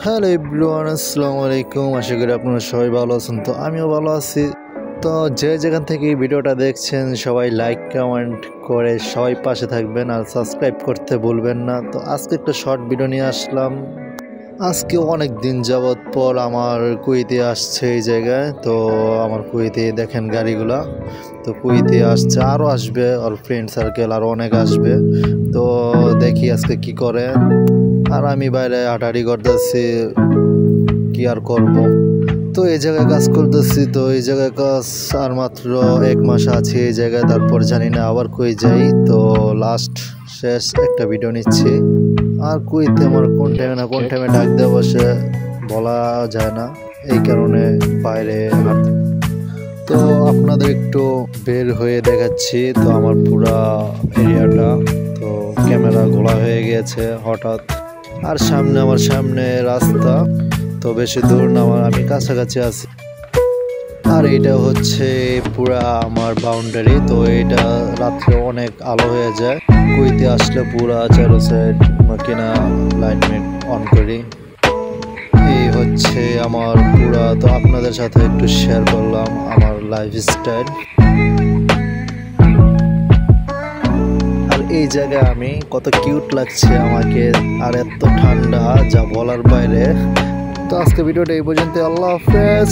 Hello everyone, আসসালামু আলাইকুম। আশা করি আপনারা সবাই ভালো আছেন। তো আমিও ভালো আছি। তো যে যেখান থেকে এই ভিডিওটা দেখছেন সবাই লাইক কমেন্ট করে সবাই পাশে থাকবেন আর সাবস্ক্রাইব করতে ভুলবেন না। তো আজকে একটা শর্ট ভিডিও নিয়ে আসলাম। আজকে অনেক দিন যাবৎ পর আমার কুয়েতে আসছে এই জায়গায়। তো আমার কুয়েতে দেখেন গাড়িগুলা, তো কুয়েতে আসছে, আরও আসবে, ওর ফ্রেন্ড সার্কেল আরও অনেক আসবে। তো দেখি আজকে কি করে। আর আমি বাইরে হাঁটাহাঁটি করতেছি, কি আর করব। তো এই জায়গায় কাজ করতেছি। তো এই জায়গায় কাজ আর মাত্র 1 মাস আছে এই জায়গায়, তারপর জানি না আবার কই যাই। তো লাস্ট শেষ একটা ভিডিও নিচ্ছি। আর কুইতে আমার কোন টাইমে ডাক দেওয়া বসে বলা যায় না, এই কারণে বাইরে হাঁটতে। তো আপনাদের একটু বের হয়ে দেখাচ্ছি। তো আমার পুরা এরিয়াটা, তো ক্যামেরা ঘোলা হয়ে গিয়েছে হঠাৎ। আর আমার সামনে রাস্তা, তো বেশি দূর না, আমি কাছাকাছি আছি। আর এটা হচ্ছে পুরা আমার বাউন্ডারি। তো এটা রাত্রে অনেক আলো হয়ে যায় কুইতে আসলে, পুরা চারো সাইড কিনা লাইট অন করি। এই হচ্ছে আমার পুরা। তো আপনাদের সাথে একটু শেয়ার করলাম আমার লাইফস্টাইল। আর এই জায়গায় আমি কত কিউট লাগছে আমাকে, আর এত ঠান্ডা যা বলার বাইরে। তো আজকে ভিডিওটা এই পর্যন্ত। আল্লাহ হাফেজ।